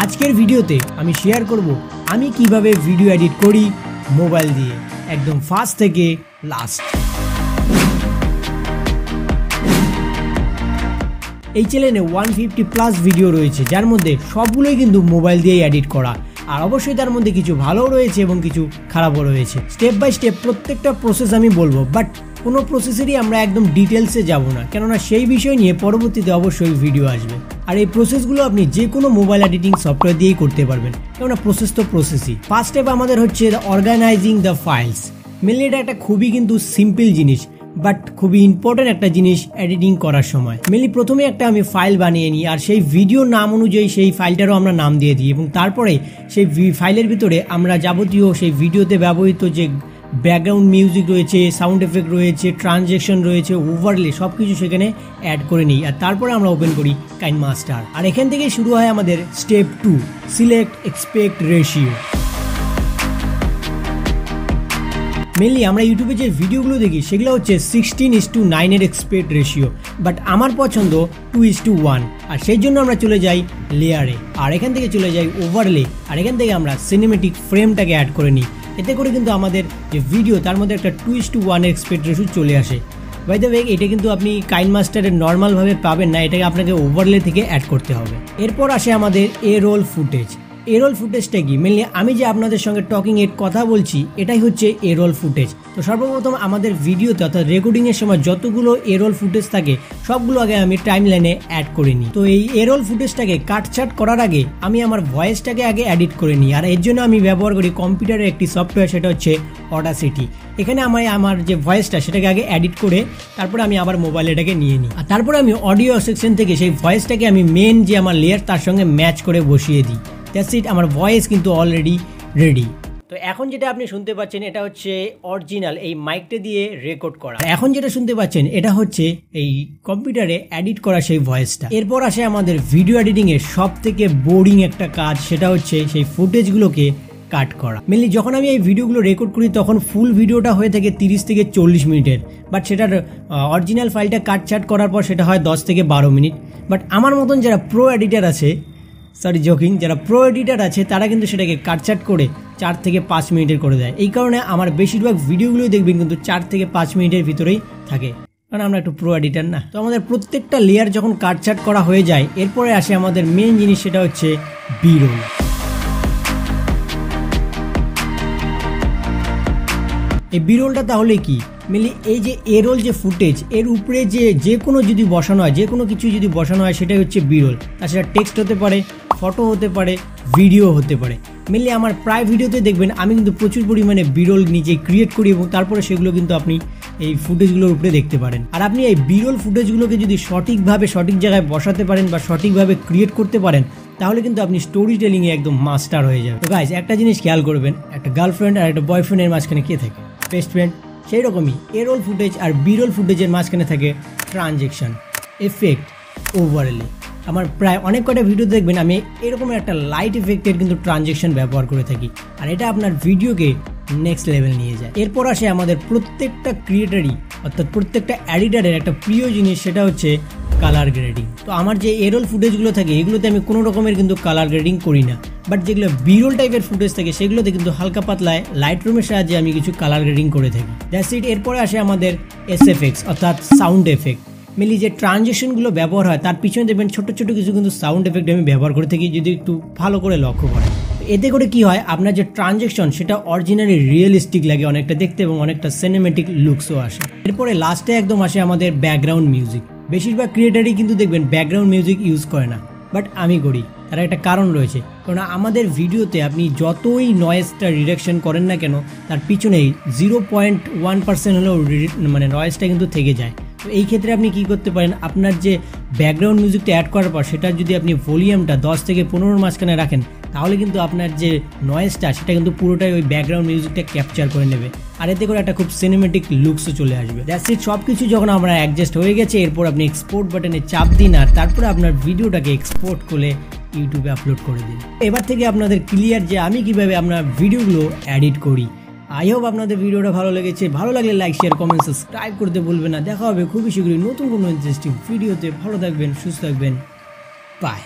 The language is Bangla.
আজকের ভিডিওতে আমি শেয়ার করব আমি কিভাবে ভিডিও এডিট করি মোবাইল দিয়ে, একদম ফার্স্ট থেকে লাস্ট। এই চ্যানেলে 150+ ভিডিও রয়েছে, যার মধ্যে সবগুলোই কিন্তু মোবাইল দিয়েই এডিট করা, আর অবশ্যই তার মধ্যে কিছু ভালোও রয়েছে এবং কিছু খারাপও রয়েছে। স্টেপ বাই স্টেপ প্রত্যেকটা প্রসেস আমি বলবো, বাট কোনো প্রসেসেরই আমরা একদম ডিটেলসে যাব না, কেননা সেই বিষয় নিয়ে পরবর্তীতে অবশ্যই ভিডিও আসবে। আর এই প্রসেসগুলো আপনি যে কোনো মোবাইল এডিটিং সফটওয়্যার দিয়েই করতে পারবেন, কেননা প্রসেস তো প্রসেসই। ফার্স্ট স্টেপ আমাদের হচ্ছে অর্গানাইজিং দ্য ফাইলস। মেনলি এটা একটা খুবই কিন্তু সিম্পল জিনিস, বাট খুবই ইম্পর্টেন্ট একটা জিনিস এডিটিং করার সময়। মেনলি প্রথমে একটা আমি ফাইল বানিয়ে নিই, আর সেই ভিডিও নাম অনুযায়ী সেই ফাইলটারও আমরা নাম দিয়ে দিই, এবং তারপরে সেই ফাইলের ভিতরে আমরা যাবতীয় সেই ভিডিওতে ব্যবহৃত যে ব্যাকগ্রাউন্ড মিউজিক রয়েছে, সাউন্ড এফেক্ট রয়েছে, ট্রানজেকশন রয়েছে, ওভারলে সব কিছু সেখানে অ্যাড করে নিই, আর তারপরে আমরা ওপেন করি কাইনমাস্টার। আর এখান থেকে শুরু হয় আমাদের step 2, select expect ratio. Mainly আমরা ইউটিউবে যে ভিডিওগুলো দেখি সেগুলো হচ্ছে 16:9 এর এক্সপেক্ট রেশিও, বাট আমার পছন্দ 2:1, আর সেই জন্য আমরা চলে যাই লেয়ারে, আর এখান থেকে চলে যাই ওভারলে, আর এখান থেকে আমরা সিনেমেটিক ফ্রেমটাকে অ্যাড করে নিই। এতে করে কিন্তু আমাদের যে ভিডিও তার মধ্যে একটা 2:1 এর এক্সপেক্ট রেশিও চলে আসে। বাই দ্য ওয়ে, এটা কিন্তু আপনি কাইনমাস্টারের নর্মালভাবে পাবেন না, এটাকে আপনাকে ওভারলে থেকে অ্যাড করতে হবে। এরপর আসে আমাদের এ রোল ফুটেজ। এ রোল ফুটেজটা কি? মেনলি আমি যে আপনাদের সঙ্গে টকিং এর কথা বলছি এটাই হচ্ছে এ রোল ফুটেজ। তো সর্বপ্রথম আমাদের ভিডিওতে অর্থাৎ রেকর্ডিংয়ের সময় যতগুলো এ রোল ফুটেজ থাকে সবগুলো আগে আমি টাইম লাইনে অ্যাড করে নিই। তো এই এ রোল ফুটেজটাকে কাটছাট করার আগে আমি আমার ভয়েসটাকে আগে এডিট করে নিই, আর এর জন্য আমি ব্যবহার করি কম্পিউটারের একটি সফটওয়্যার, সেটা হচ্ছে অডাসিটি। এখানে আমি আমার যে ভয়েসটা সেটাকে আগে এডিট করে তারপরে আমি আবার মোবাইলে এটাকে নিয়ে নিই, আর তারপরে আমি অডিও সেকশন থেকে সেই ভয়েসটাকে আমি মেন যে আমার লেয়ার তার সঙ্গে ম্যাচ করে বসিয়ে দিই। দ্যাটস ইট, আমার ভয়েস কিন্তু অলরেডি রেডি। তো এখন যেটা আপনি শুনতে পাচ্ছেন এটা হচ্ছে অরিজিনাল এই মাইকটা দিয়ে রেকর্ড করা। এখন যেটা শুনতে পাচ্ছেন এটা হচ্ছে এই কম্পিউটারে এডিট করা সেই ভয়েসটা। এরপর আসে আমাদের ভিডিও এডিটিং এর সব থেকে বোরিং একটা কাজ, সেটা হচ্ছে সেই ফুটেজগুলোকে কাট করা। মেনলি যখন আমি এই ভিডিওগুলো রেকর্ড করি তখন ফুল ভিডিওটা হয়ে থাকে 30 থেকে 40 মিনিটের, বাট সেটার অরিজিনাল ফাইলটা কাটছাট করার পর সেটা হয় 10 থেকে 12 মিনিট। বাট আমার মতন যারা প্রো এডিটার আছে, যারা প্রো এডিটার আছে তারা কিন্তু সেটাকে কাটছাট করে 4 থেকে 5 মিনিটের করে দেয়। এই কারণে আমার বেশিরভাগ ভিডিওগুলোই দেখবেন কিন্তু 4 থেকে 5 মিনিটের ভিতরেই থাকে, কারণ আমরা একটু প্রো এডিটার না। তো আমাদের প্রত্যেকটা লেয়ার যখন কাটছাট করা হয়ে যায় এরপরে আসে আমাদের মেন জিনিস, সেটা হচ্ছে বি রোল। এই বি রোলটা তাহলে কি? মেনলি এই যে এ রোল যে ফুটেজ এর উপরে যে কোনো যদি বসানো হয়, যে কোনো কিছু যদি বসানো হয় সেটাই হচ্ছে বি রোল। তাছাড়া টেক্সট হতে পারে, ফটো হতে পারে, ভিডিও হতে পারে। মেনলি আমার প্রায় ভিডিওতে দেখবেন আমি কিন্তু প্রচুর পরিমাণে বি রোল নিজে ক্রিয়েট করি, এবং তারপরে সেগুলো কিন্তু আপনি এই ফুটেজগুলোর উপরে দেখতে পারেন। আর আপনি এই বি রোল ফুটেজগুলোকে যদি সঠিকভাবে সঠিক জায়গায় বসাতে পারেন বা সঠিকভাবে ক্রিয়েট করতে পারেন তাহলে কিন্তু আপনি স্টোরি টেলিংয়ে একদম মাস্টার হয়ে যাবে। তো গাইস, একটা জিনিস খেয়াল করবেন, একটা গার্লফ্রেন্ড আর একটা বয়ফ্রেন্ডের মাঝখানে কে থাকে? Best friend. সেই রকমই এ রোল ফুটেজ আর বি রোল ফুটেজের মাঝখানে থাকে ট্রানজেকশন, এফেক্ট, ওভারলে। আমার প্রায় অনেক কটা ভিডিও দেখবেন আমি এরকম একটা লাইট এফেক্টের কিন্তু ট্রানজেকশন ব্যবহার করে থাকি, আর এটা আপনার ভিডিওকে নেক্সট লেভেল নিয়ে যায়। এরপর আসে আমাদের প্রত্যেকটা ক্রিয়েটারই অর্থাৎ প্রত্যেকটা এডিটারের একটা প্রিয় জিনিস, সেটা হচ্ছে কালার গ্রেডিং। তো আমার যে এ রোল ফুটেজগুলো থাকে এগুলোতে আমি কোনো রকমের কিন্তু কালার গ্রেডিং করি না, বাট যেগুলো বি রোল টাইপের ফুটেজ থাকে সেগুলোতে কিন্তু হালকা পাতলায় লাইট রুমের সাহায্যে আমি কিছু কালার গ্রেডিং করে থাকি। That's it. এরপরে আসে আমাদের এসএফএক্স অর্থাৎ সাউন্ড এফেক্ট। মেনলি যে ট্রানজেকশনগুলো ব্যবহার হয় তার পিছনে দেখবেন ছোট ছোট কিছু কিন্তু সাউন্ড এফেক্ট আমি ব্যবহার করে থাকি, যদি একটু ভালো করে লক্ষ্য করেন। এতে করে কি হয়, আপনার যে ট্রানজেকশন সেটা অরিজিনালি রিয়েলিস্টিক লাগে অনেকটা দেখতে, এবং অনেকটা সিনেমেটিক লুকসও আসে। এরপরে লাস্টে একদম আসে আমাদের ব্যাকগ্রাউন্ড মিউজিক। বেশিরভাগ ক্রিয়েটারই কিন্তু দেখবেন ব্যাকগ্রাউন্ড মিউজিক ইউজ করে না, বাট আমি করি। তার একটা কারণ রয়েছে, কারণ আমাদের ভিডিওতে আপনি যতই নয়েজটা রিডাকশন করেন না কেন তার পিছনেই 0.1% হলেও মানে নয়েজটা কিন্তু থেকে যায়। তো এই ক্ষেত্রে আপনি কি করতে পারেন, আপনার যে ব্যাকগ্রাউন্ড মিউজিকটা অ্যাড করার পর সেটার যদি আপনি ভলিউমটা 10 থেকে 15 মাঝখানে রাখেন তাহলে কিন্তু আপনার যে নয়েজটা সেটা কিন্তু পুরোটাই ওই ব্যাকগ্রাউন্ড মিউজিকটা ক্যাপচার করে নেবে, আর এতে করে একটা খুব সিনেমেটিক লুকসও চলে আসবে। That's it. সব কিছু যখন আমরা অ্যাডজাস্ট হয়ে গেছে এরপর আপনি এক্সপোর্ট বাটনে চাপ দিন, আর তারপরে আপনার ভিডিওটাকে এক্সপোর্ট করে ইউটিউবে আপলোড করে দিন। এবার থেকে আপনাদের ক্লিয়ার যে আমি কিভাবে আপনার ভিডিওগুলো এডিট করি। আই হোপ আপনাদের ভিডিওটা ভালো লেগেছে। ভালো লাগলে লাইক, শেয়ার, কমেন্ট, সাবস্ক্রাইব করতে বলবেন না। দেখা হবে খুবই শীঘ্রই নতুন কোনো ইন্টারেস্টিং ভিডিওতে। ভালো থাকবেন, সুস্থ থাকবেন, বাই।